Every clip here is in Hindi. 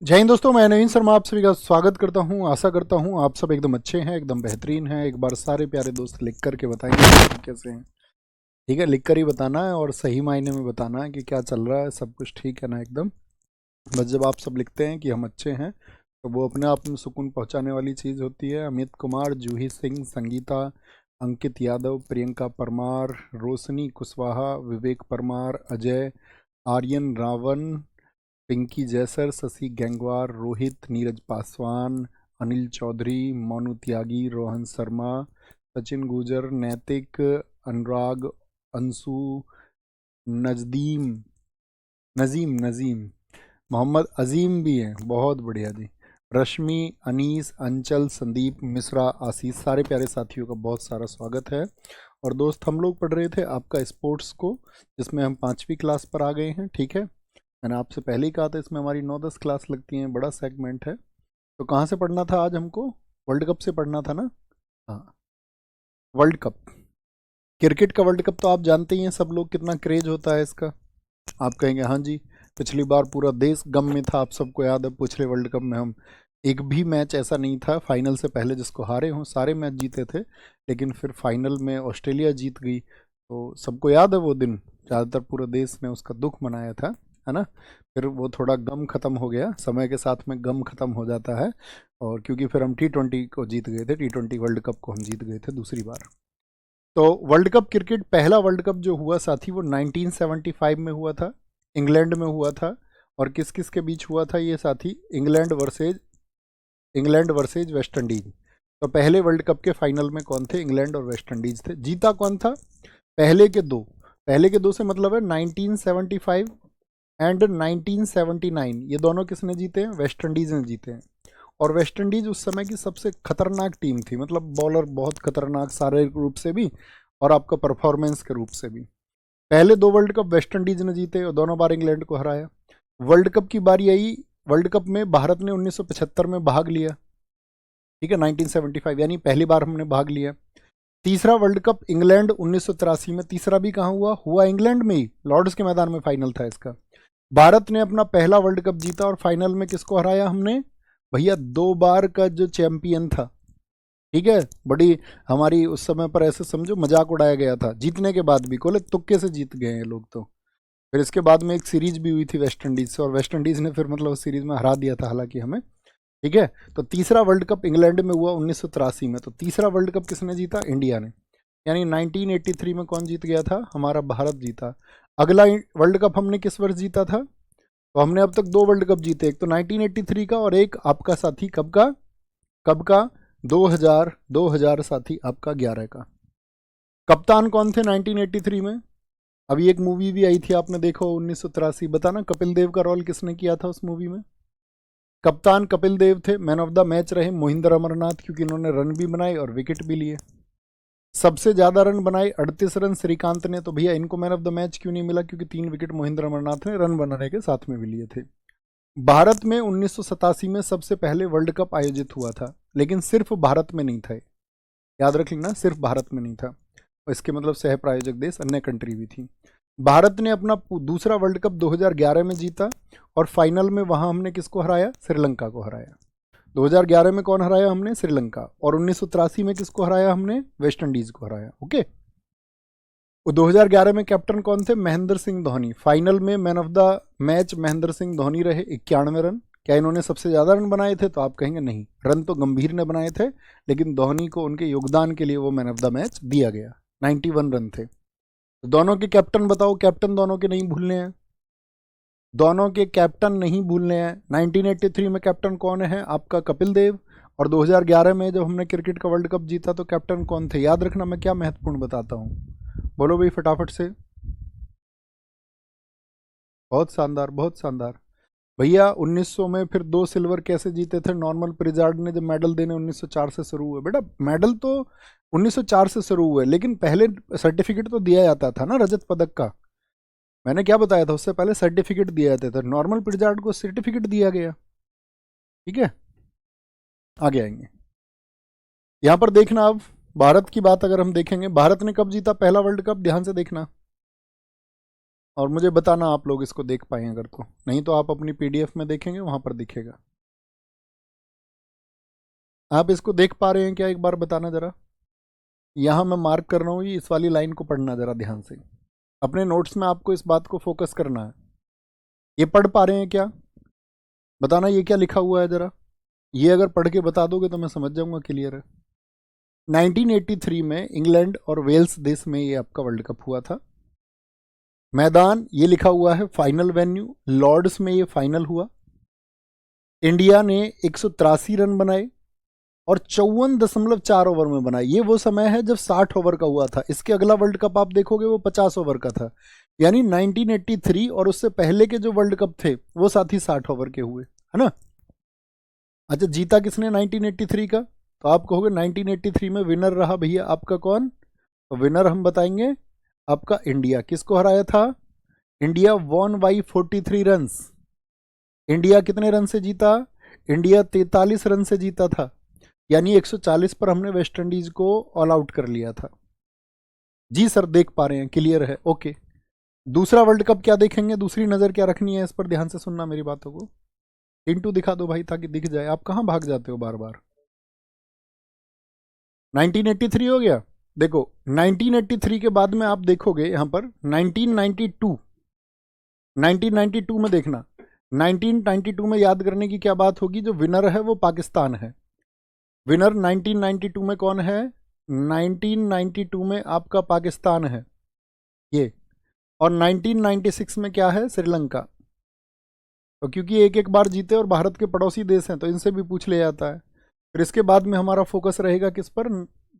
जय हिंद दोस्तों, मैं नवीन शर्मा आप सभी का स्वागत करता हूं। आशा करता हूं आप सब एकदम अच्छे हैं, एकदम बेहतरीन हैं। एक बार सारे प्यारे दोस्त लिख करके बताएंगे आप कैसे हैं। ठीक है, लिख कर ही बताना है और सही मायने में बताना है कि क्या चल रहा है, सब कुछ ठीक है ना एकदम। बस जब आप सब लिखते हैं कि हम अच्छे हैं तो वो अपने आप में सुकून पहुंचाने वाली चीज़ होती है। अमित कुमार, जूही सिंह, संगीता, अंकित यादव, प्रियंका परमार, रोशनी कुशवाहा, विवेक परमार, अजय, आर्यन रावण, पिंकी जैसर, शशि गैंगवार, रोहित, नीरज पासवान, अनिल चौधरी, मोनू त्यागी, रोहन शर्मा, सचिन गुजर, नैतिक, अनुराग, अंशु, नजदीम, नजीम नजीम, मोहम्मद अजीम भी हैं, बहुत बढ़िया जी। रश्मि, अनीस, अंचल, संदीप, मिश्रा, आशीष, सारे प्यारे साथियों का बहुत सारा स्वागत है। और दोस्त, हम लोग पढ़ रहे थे आपका स्पोर्ट्स को, जिसमें हम 5वीं क्लास पर आ गए हैं। ठीक है, मैंने आपसे पहले ही कहा था इसमें हमारी 9-10 क्लास लगती हैं, बड़ा सेगमेंट है। तो कहाँ से पढ़ना था आज हमको? वर्ल्ड कप से पढ़ना था ना। हाँ, वर्ल्ड कप, क्रिकेट का वर्ल्ड कप तो आप जानते ही हैं सब लोग, कितना क्रेज होता है इसका। आप कहेंगे हाँ जी, पिछली बार पूरा देश गम में था, आप सबको याद है। पिछले वर्ल्ड कप में हम एक भी मैच ऐसा नहीं था फाइनल से पहले जिसको हारे हों, सारे मैच जीते थे। लेकिन फिर फाइनल में ऑस्ट्रेलिया जीत गई, तो सबको याद है वो दिन। ज़्यादातर पूरे देश ने उसका दुख मनाया था, है ना। फिर वो थोड़ा गम खत्म हो गया, समय के साथ में गम खत्म हो जाता है। और क्योंकि फिर हम T20 को जीत गए थे, T20 वर्ल्ड कप को हम जीत गए थे दूसरी बार। तो वर्ल्ड कप क्रिकेट, पहला वर्ल्ड कप जो हुआ साथी, वो 1975 में हुआ था, इंग्लैंड में हुआ था। और किस किस के बीच हुआ था ये साथी? England versus West Indies. तो पहले वर्ल्ड कप के फाइनल में कौन थे? इंग्लैंड और वेस्ट इंडीज थे। जीता कौन था? पहले के दो से मतलब है 1975 एंड 1979, ये दोनों किसने जीते हैं? वेस्ट इंडीज ने जीते हैं। और वेस्ट इंडीज उस समय की सबसे खतरनाक टीम थी, मतलब बॉलर बहुत खतरनाक, शारीरिक रूप से भी और आपका परफॉर्मेंस के रूप से भी। पहले दो वर्ल्ड कप वेस्ट इंडीज ने जीते और दोनों बार इंग्लैंड को हराया। वर्ल्ड कप की बारी आई, वर्ल्ड कप में भारत ने 1975 में भाग लिया। ठीक है, 1975 यानी पहली बार हमने भाग लिया। तीसरा वर्ल्ड कप इंग्लैंड 1983 में, तीसरा भी कहाँ हुआ? हुआ इंग्लैंड में ही, लॉर्ड्स के मैदान में फाइनल था इसका। भारत ने अपना पहला वर्ल्ड कप जीता और फाइनल में किसको हराया हमने? भैया, 2 बार का जो चैंपियन था। ठीक है, बड़ी हमारी उस समय पर ऐसे समझो मजाक उड़ाया गया था, जीतने के बाद भी कोले तुक्के से जीत गए हैं लोग तो। फिर इसके बाद में एक सीरीज भी हुई थी वेस्ट इंडीज से, और वेस्ट इंडीज ने फिर मतलब उस सीरीज में हरा दिया था हालांकि हमें। ठीक है, तो तीसरा वर्ल्ड कप इंग्लैंड में हुआ 1983 में। तो तीसरा वर्ल्ड कप किसने जीता? इंडिया ने। यानी 1983 में कौन जीत गया था? हमारा भारत जीता। अगला वर्ल्ड कप हमने किस वर्ष जीता था? तो हमने अब तक 2 वर्ल्ड कप जीते, एक तो 1983 का और एक आपका साथी कब का 2000 साथी आपका 11 का। कप्तान कौन थे 1983 में? अभी एक मूवी भी आई थी, आपने देखो 1983, बताना कपिल देव का रोल किसने किया था उस मूवी में? कप्तान कपिल देव थे। मैन ऑफ द मैच रहे मोहिंदर अमरनाथ, क्योंकि इन्होंने रन भी बनाए और विकेट भी लिए। सबसे ज्यादा रन बनाए 38 रन श्रीकांत ने। तो भैया इनको मैन ऑफ द मैच क्यों नहीं मिला? क्योंकि 3 विकेट मोहिंदर अमरनाथ ने रन बनाने के साथ में भी लिए थे। भारत में 1987 में सबसे पहले वर्ल्ड कप आयोजित हुआ था, लेकिन सिर्फ भारत में नहीं था। याद रख लेना, सिर्फ भारत में नहीं था, और इसके मतलब सह प्रायोजक देश अन्य कंट्री भी थी। भारत ने अपना दूसरा वर्ल्ड कप 2011 में जीता, और फाइनल में वहां हमने किसको हराया? श्रीलंका को हराया। 2011 में कौन हराया हमने? श्रीलंका। और 1983 में किसको हराया हमने? वेस्ट इंडीज को हराया। ओके। 2011 में कैप्टन कौन थे? महेंद्र सिंह धोनी। फाइनल में man of the match Mahendra Singh Dhoni रहे, 91 रन। क्या इन्होंने सबसे ज्यादा रन बनाए थे? तो आप कहेंगे नहीं, रन तो गंभीर ने बनाए थे, लेकिन धोनी को उनके योगदान के लिए वो मैन ऑफ द मैच दिया गया। 91 रन थे। तो दोनों के कैप्टन बताओ, कैप्टन दोनों के नहीं भूलने हैं, दोनों के कैप्टन नहीं भूलने हैं। 1983 में कैप्टन कौन है? आपका कपिल देव। और 2011 में जब हमने क्रिकेट का वर्ल्ड कप जीता तो कैप्टन कौन थे? याद रखना, मैं क्या महत्वपूर्ण बताता हूँ, बोलो भाई फटाफट से। बहुत शानदार, बहुत शानदार। भैया 1900 में फिर 2 सिल्वर कैसे जीते थे? नॉर्मल प्रिजार्ड ने जब मेडल देने 1904 से शुरू हुए। बेटा मेडल तो 1904 से शुरू हुए, लेकिन पहले सर्टिफिकेट तो दिया जाता था ना रजत पदक का। मैंने क्या बताया था? उससे पहले सर्टिफिकेट दिया जाता था, नॉर्मल प्रिजार्ड को सर्टिफिकेट दिया गया। ठीक है, आगे आएंगे। यहाँ पर देखना, अब भारत की बात अगर हम देखेंगे, भारत ने कब जीता पहला वर्ल्ड कप? ध्यान से देखना। और मुझे बताना आप लोग इसको देख पाए अगर, तो नहीं तो आप अपनी पीडीएफ में देखेंगे, वहां पर दिखेगा। आप इसको देख पा रहे हैं क्या, एक बार बताना जरा। यहाँ मैं मार्क कर रहा हूँ, ये इस वाली लाइन को पढ़ना जरा ध्यान से। अपने नोट्स में आपको इस बात को फोकस करना है। ये पढ़ पा रहे हैं क्या, बताना ये क्या लिखा हुआ है जरा। ये अगर पढ़ के बता दोगे तो मैं समझ जाऊंगा क्लियर है। 1983 में इंग्लैंड और वेल्स देश में ये आपका वर्ल्ड कप हुआ था। मैदान ये लिखा हुआ है फाइनल वेन्यू, लॉर्ड्स में ये फाइनल हुआ। इंडिया ने 183 रन बनाए और 54.4 ओवर में बनाए। ये वो समय है जब 60 ओवर का हुआ था। इसके अगला वर्ल्ड कप आप देखोगे वो 50 ओवर का था, यानी 1983 और उससे पहले के जो वर्ल्ड कप थे वो साथ ही 60 ओवर के हुए, है ना। अच्छा, जीता किसने 1983 का, तो आप कहोगे 1983 में विनर रहा भैया आपका कौन, तो विनर हम बताएंगे आपका इंडिया। किसको हराया था, India won by 43 run. India कितने रन से जीता, इंडिया 43 रन से जीता था, यानी 140 पर हमने वेस्ट इंडीज को ऑल आउट कर लिया था। जी सर, देख पा रहे हैं, क्लियर है, ओके। दूसरा वर्ल्ड कप क्या देखेंगे, दूसरी नजर क्या रखनी है इस पर, ध्यान से सुनना मेरी बातों को। इंटू दिखा दो भाई ताकि दिख जाए, आप कहां भाग जाते हो बार बार। 1983 हो गया। देखो 1983 के बाद में आप देखोगे यहां पर 1992, 1992 में देखना। 1992 में याद करने की क्या बात होगी, जो विनर है वो पाकिस्तान है। विनर 1992 में कौन है, 1992 में आपका पाकिस्तान है ये। और 1996 में क्या है, श्रीलंका। तो क्योंकि एक एक बार जीते और भारत के पड़ोसी देश हैं तो इनसे भी पूछ लिया जाता है। फिर इसके बाद में हमारा फोकस रहेगा किस पर,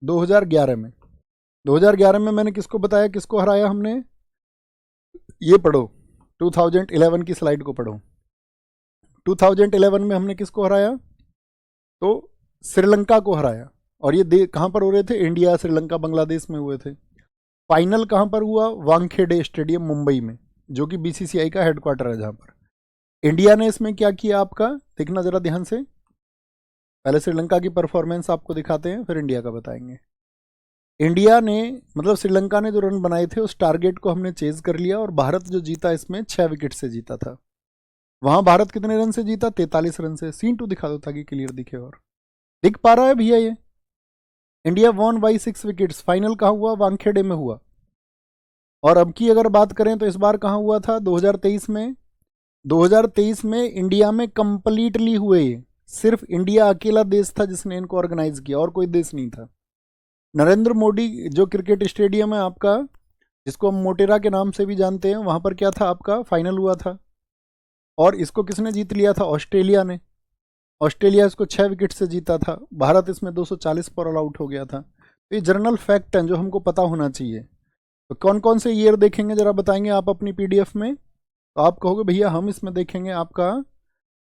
2011 में। 2011 में मैंने किसको बताया, किसको हराया हमने, ये पढ़ो 2011 की स्लाइड को पढ़ो। 2011 में हमने किसको हराया, तो श्रीलंका को हराया। और ये कहां पर हो रहे थे, इंडिया श्रीलंका बांग्लादेश में हुए थे। फाइनल कहां पर हुआ, वानखेड़े स्टेडियम मुंबई में, जो कि बीसीसीआई का हेडक्वार्टर है, जहां पर इंडिया ने इसमें क्या किया आपका, देखना जरा ध्यान से। पहले श्रीलंका की परफॉर्मेंस आपको दिखाते हैं, फिर इंडिया का बताएंगे। इंडिया ने मतलब श्रीलंका ने जो रन बनाए थे उस टारगेट को हमने चेज कर लिया, और भारत जो जीता इसमें 6 विकेट से जीता था। वहां भारत कितने रन से जीता, 43 रन से। सीन 2 दिखा दो ताकि क्लियर दिखे, और दिख पा रहा है भैया ये। India won by 6 wickets. Final कहाँ हुआ, वानखेड़े में हुआ। और अब की अगर बात करें तो इस बार कहाँ हुआ था, 2023 में। 2023 में इंडिया में कंप्लीटली हुए। सिर्फ इंडिया अकेला देश था जिसने इनको ऑर्गेनाइज किया, और कोई देश नहीं था। नरेंद्र मोदी जो क्रिकेट स्टेडियम है आपका, जिसको हम मोटेरा के नाम से भी जानते हैं, वहां पर क्या था आपका, फाइनल हुआ था। और इसको किसने जीत लिया था, ऑस्ट्रेलिया ने। ऑस्ट्रेलिया इसको 6 विकेट से जीता था। भारत इसमें 240 पर ऑल आउट हो गया था। तो ये जनरल फैक्ट हैं जो हमको पता होना चाहिए। तो कौन कौन से ईयर देखेंगे जरा बताएंगे आप अपनी पीडीएफ में। तो आप कहोगे भैया हम इसमें देखेंगे आपका,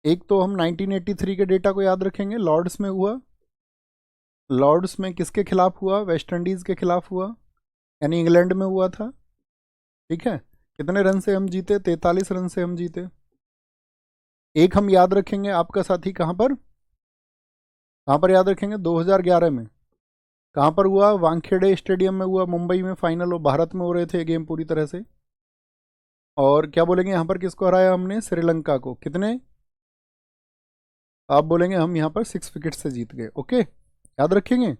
एक तो हम 1983 के डेटा को याद रखेंगे, लॉर्ड्स में हुआ। लॉर्ड्स में किसके खिलाफ हुआ, वेस्ट इंडीज के खिलाफ हुआ, यानी इंग्लैंड में हुआ था। ठीक है, कितने रन से हम जीते, 43 रन से हम जीते। एक हम याद रखेंगे आपका साथी, कहाँ पर याद रखेंगे, 2011 में। कहाँ पर हुआ, वानखेड़े स्टेडियम में हुआ, मुंबई में फाइनल, और भारत में हो रहे थे गेम पूरी तरह से। और क्या बोलेंगे यहाँ पर, किसको हराया हमने, श्रीलंका को। कितने, आप बोलेंगे हम यहाँ पर 6 विकेट से जीत गए। ओके, याद रखेंगे।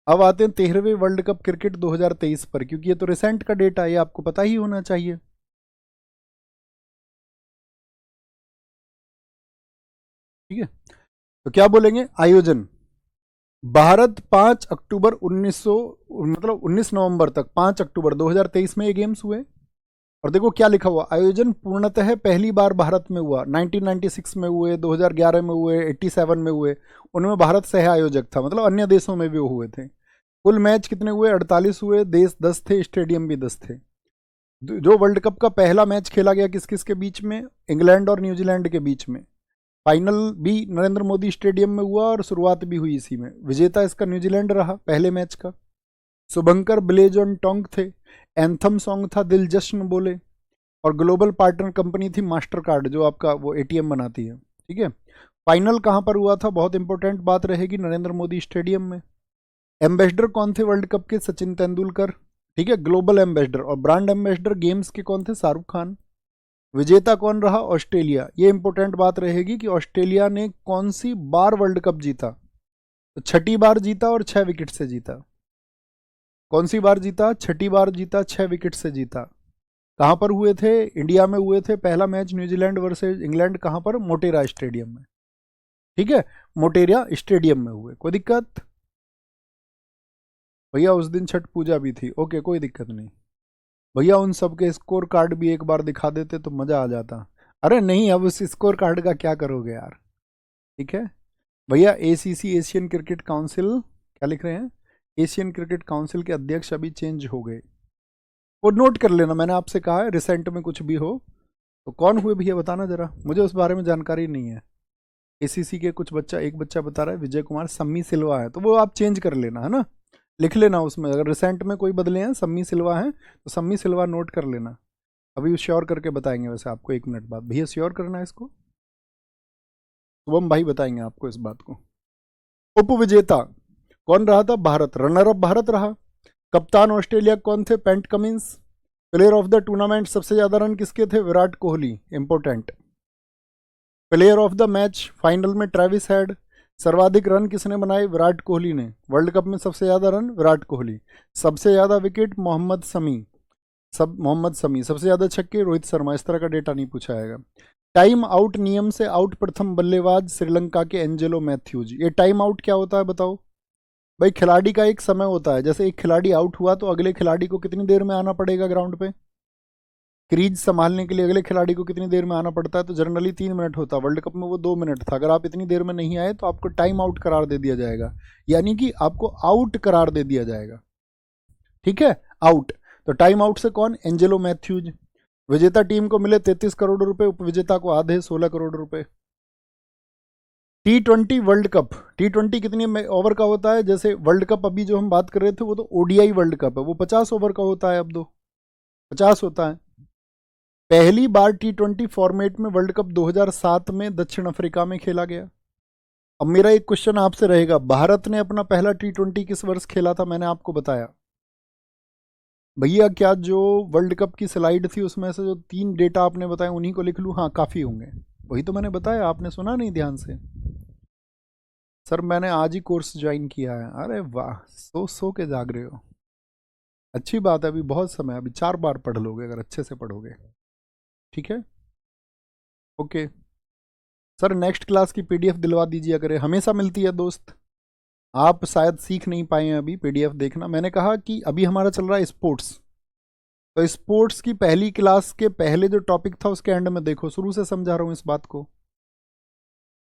अब आते हैं 13वें वर्ल्ड कप क्रिकेट 2023 पर, क्योंकि ये तो रिसेंट का डेटा है, ये आपको पता ही होना चाहिए। ठीक है, तो क्या बोलेंगे, आयोजन। भारत 5 अक्टूबर 1900 मतलब 19 नवंबर तक, 5 अक्टूबर 2023 में ये गेम्स हुए। और देखो क्या लिखा हुआ, आयोजन पूर्णतः पहली बार भारत में हुआ। 1996 में हुए, 2011 में हुए, 87 में हुए, उनमें भारत सह आयोजक था, मतलब अन्य देशों में भी वो हुए थे। कुल मैच कितने हुए, 48 हुए, देश 10 थे, स्टेडियम भी 10 थे। जो वर्ल्ड कप का पहला मैच खेला गया किस किस के बीच में, इंग्लैंड और न्यूजीलैंड के बीच में। फाइनल भी नरेंद्र मोदी स्टेडियम में हुआ और शुरुआत भी हुई इसी में। विजेता इसका न्यूजीलैंड रहा पहले मैच का। शुभंकर ब्लेजोनटोंग थे। एंथम सॉन्ग था दिल जश्न बोले। और ग्लोबल पार्टनर कंपनी थी मास्टर कार्ड, जो आपका वो एटीएम बनाती है। ठीक है, फाइनल कहाँ पर हुआ था, बहुत इंपॉर्टेंट बात रहेगी, नरेंद्र मोदी स्टेडियम में। एम्बेसडर कौन थे वर्ल्ड कप के, सचिन तेंदुलकर। ठीक है, ग्लोबल एम्बेसडर। और ब्रांड एम्बेसडर गेम्स के कौन थे? शाहरुख खान। विजेता कौन रहा? ऑस्ट्रेलिया। ये इंपॉर्टेंट बात रहेगी कि ऑस्ट्रेलिया ने कौन सी बार वर्ल्ड कप जीता? तो छठी बार जीता और 6 विकेट से जीता। कौन सी बार जीता? छठी बार जीता, 6 विकेट से जीता। कहां पर हुए थे? इंडिया में हुए थे। पहला मैच न्यूजीलैंड वर्सेज इंग्लैंड, कहां पर? मोटेरा स्टेडियम में। ठीक है, मोटेरा स्टेडियम में हुए। कोई दिक्कत? भैया उस दिन छठ पूजा भी थी। ओके, कोई दिक्कत नहीं। भैया उन सब के स्कोर कार्ड भी एक बार दिखा देते तो मजा आ जाता। अरे नहीं, अब उस स्कोर कार्ड का क्या करोगे यार। ठीक है भैया, एसीसी एशियन क्रिकेट काउंसिल, क्या लिख रहे हैं? एशियन क्रिकेट काउंसिल के अध्यक्ष अभी चेंज हो गए। वो नोट कर लेना, मैंने आपसे कहा है रिसेंट में कुछ भी हो तो कौन हुए भैया बताना जरा, मुझे उस बारे में जानकारी नहीं है। एसीसी के कुछ बच्चा, एक बच्चा बता रहा है विजय कुमार, सम्मी सिल्वा है, तो वो आप चेंज कर लेना है ना, लिख लेना उसमें। अगर रिसेंट में कोई बदले हैं, सम्मी सिल्वा है तो सम्मी सिल्वा नोट कर लेना। अभी श्योर करके बताएंगे वैसे आपको 1 मिनट बाद। भैया श्योर करना है इसको, शुभम भाई बताएंगे आपको इस बात को। उप विजेता कौन रहा था? भारत। रनर अप भारत रहा। कप्तान ऑस्ट्रेलिया कौन थे? PAT Cummins. Player of the tournament सबसे ज्यादा रन किसके थे? Virat Kohli, important. Player of the match final में ट्रेविस हेड। सर्वाधिक रन किसने बनाए? विराट कोहली ने। वर्ल्ड कप में सबसे ज्यादा रन विराट कोहली। सबसे ज्यादा विकेट मोहम्मद शमी, मोहम्मद शमी। सबसे ज्यादा छक्के रोहित शर्मा। इस तरह का डेटा नहीं पूछा जाएगा। टाइम आउट नियम से आउट प्रथम बल्लेबाज श्रीलंका के एंजेलो मैथ्यूज। ये टाइम आउट क्या होता है बताओ भाई? खिलाड़ी का एक समय होता है, जैसे एक खिलाड़ी आउट हुआ तो अगले खिलाड़ी को कितनी देर में आना पड़ेगा ग्राउंड पे? क्रीज संभालने के लिए अगले खिलाड़ी को कितनी देर में आना पड़ता है? तो जनरली 3 मिनट होता है, वर्ल्ड कप में वो 2 मिनट था। अगर आप इतनी देर में नहीं आए तो आपको टाइम आउट करार दे दिया जाएगा, यानी कि आपको आउट करार दे दिया जाएगा। ठीक है, आउट। तो टाइम आउट से कौन? Angelo Mathews. विजेता टीम को मिले 33 करोड़ रुपए, उपविजेता को आधे 16 करोड़ रुपए। T20 वर्ल्ड कप, T20 कितनी ओवर का होता है? जैसे वर्ल्ड कप अभी जो हम बात कर रहे थे वो तो ओडीआई वर्ल्ड कप है, वो 50 ओवर का होता है, अब दो 50 होता है। पहली बार T20 फॉर्मेट में वर्ल्ड कप 2007 में दक्षिण अफ्रीका में खेला गया। अब मेरा एक क्वेश्चन आपसे रहेगा, भारत ने अपना पहला T20 किस वर्ष खेला था? मैंने आपको बताया भैया। क्या जो वर्ल्ड कप की स्लाइड थी उसमें से जो 3 डेटा आपने बताया उन्हीं को लिख लूँ? हाँ, काफ़ी होंगे। वही तो मैंने बताया, आपने सुना नहीं ध्यान से। सर मैंने आज ही कोर्स ज्वाइन किया है। अरे वाह, सो के जाग रहे हो, अच्छी बात है। अभी बहुत समय, अभी 4 बार पढ़ लोगे अगर अच्छे से पढ़ोगे। ठीक है, ओके। सर नेक्स्ट क्लास की पीडीएफ दिलवा दीजिए, अगर हमेशा मिलती है दोस्त। आप शायद सीख नहीं पाए हैं अभी पीडीएफ देखना। मैंने कहा कि अभी हमारा चल रहा है स्पोर्ट्स, तो स्पोर्ट्स की पहली क्लास के पहले जो टॉपिक था उसके एंड में देखो, शुरू से समझा रहा हूँ इस बात को।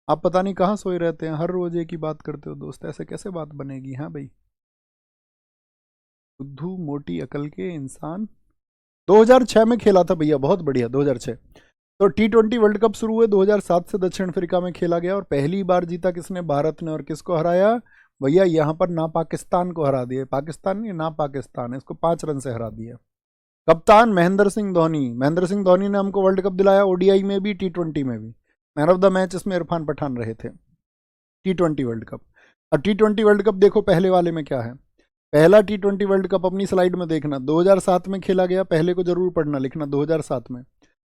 आप पता नहीं कहाँ सोए रहते हैं, हर रोज एक ही बात करते हो दोस्त, ऐसे कैसे बात बनेगी? हाँ भाई, बुद्धू मोटी अकल के इंसान। 2006 में खेला था भैया, बहुत बढ़िया, 2006। तो T20 वर्ल्ड कप शुरू हुए 2007 से, दक्षिण अफ्रीका में खेला गया। और पहली बार जीता किसने? भारत ने। और किसको हराया भैया? यहाँ पर ना पाकिस्तान को हरा दिया, पाकिस्तान नहीं, ना पाकिस्तान, इसको 5 रन से हरा दिया। कप्तान महेंद्र सिंह धोनी। महेंद्र सिंह धोनी ने हमको वर्ल्ड कप दिलाया, ओडीआई में भी T20 में भी। मैन ऑफ द मैच इसमें इरफान पठान रहे थे। T20 world cup. और T20 वर्ल्ड कप देखो पहले वाले में क्या है। पहला T20 वर्ल्ड कप अपनी स्लाइड में देखना, 2007 में खेला गया। पहले को जरूर पढ़ना, लिखना 2007 में।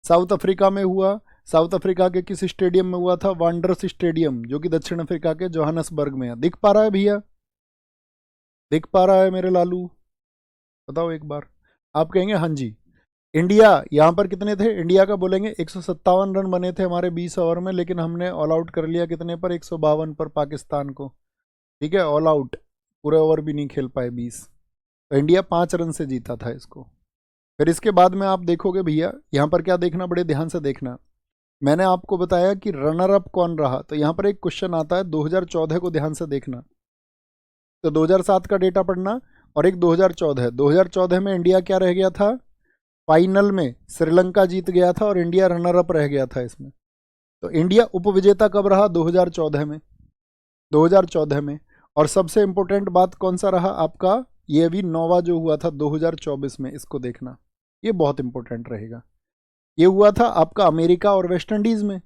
साउथ अफ्रीका में हुआ। साउथ अफ्रीका के किस स्टेडियम में हुआ था? वांडरस स्टेडियम, जो कि दक्षिण अफ्रीका के जोहानसबर्ग में है। दिख पा रहा है भैया? दिख पा रहा है मेरे लालू? बताओ एक बार। आप कहेंगे हाँ जी। इंडिया यहाँ पर कितने थे? इंडिया का बोलेंगे 157 रन बने थे हमारे 20 ओवर में, लेकिन हमने ऑल आउट कर लिया कितने पर? 152 पर पाकिस्तान को। ठीक है, ऑल आउट, पूरे ओवर भी नहीं खेल पाए 20। तो इंडिया 5 रन से जीता था इसको। फिर इसके बाद में आप देखोगे भैया, यहाँ पर क्या देखना, बड़े ध्यान से देखना। मैंने आपको बताया कि रनर अप कौन रहा, तो यहाँ पर एक क्वेश्चन आता है 2014 को ध्यान से देखना। तो 2007 का डेटा पढ़ना और एक 2014। 2014 में इंडिया क्या रह गया था? फाइनल में श्रीलंका जीत गया था और इंडिया रनर अप रह गया था इसमें। तो इंडिया उपविजेता कब रहा? 2014 में। 2014 में। और सबसे इंपॉर्टेंट बात कौन सा रहा आपका? ये भी नौवा जो हुआ था 2024 में, इसको देखना, ये बहुत इंपॉर्टेंट रहेगा। ये हुआ था आपका अमेरिका और वेस्ट इंडीज में।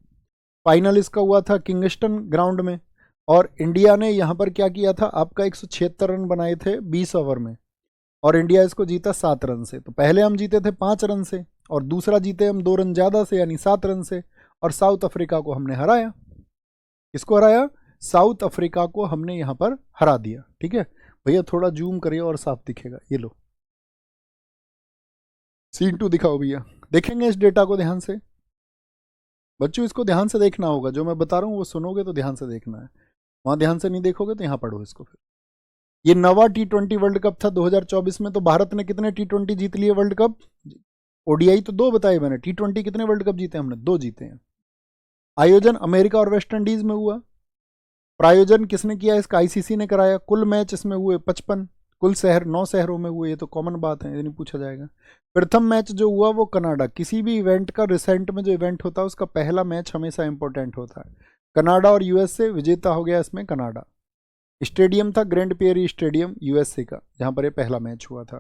फाइनल इसका हुआ था किंगस्टन ग्राउंड में। और इंडिया ने यहाँ पर क्या किया था? आपका 176 रन बनाए थे 20 ओवर में। और इंडिया इसको जीता 7 रन से। तो पहले हम जीते थे 5 रन से और दूसरा जीते हम 2 रन ज़्यादा से यानी 7 रन से, और साउथ अफ्रीका को हमने हराया। किसको हराया? साउथ अफ्रीका को हमने यहाँ पर हरा दिया। ठीक है भैया, थोड़ा जूम करिए और साफ दिखेगा। ये लो सीन 2 दिखाओ भैया, देखेंगे इस डेटा को ध्यान से। बच्चों इसको ध्यान से देखना होगा, जो मैं बता रहा हूँ वो सुनोगे तो ध्यान से देखना है, वहां ध्यान से नहीं देखोगे तो यहाँ पढ़ो इसको। फिर ये नवा T20 वर्ल्ड कप था 2024 में। तो भारत ने कितने T20 जीत लिए वर्ल्ड कप? ओडीआई तो 2 बताए मैंने, T20 कितने वर्ल्ड कप जीते हमने? 2 जीते हैं। आयोजन अमेरिका और वेस्ट इंडीज में हुआ। प्रायोजन किसने किया इसका? आईसीसी ने कराया। कुल मैच इसमें हुए 55। कुल शहर 9 शहरों में हुए, ये तो कॉमन बात है, ये नहीं पूछा जाएगा। प्रथम मैच जो हुआ वो कनाडा। किसी भी इवेंट का रिसेंट में जो इवेंट होता है उसका पहला मैच हमेशा इंपॉर्टेंट होता है। कनाडा और यूएसए, विजेता हो गया इसमें कनाडा। स्टेडियम था ग्रैंड पेरी स्टेडियम यूएसए का, जहां पर ये पहला मैच हुआ था।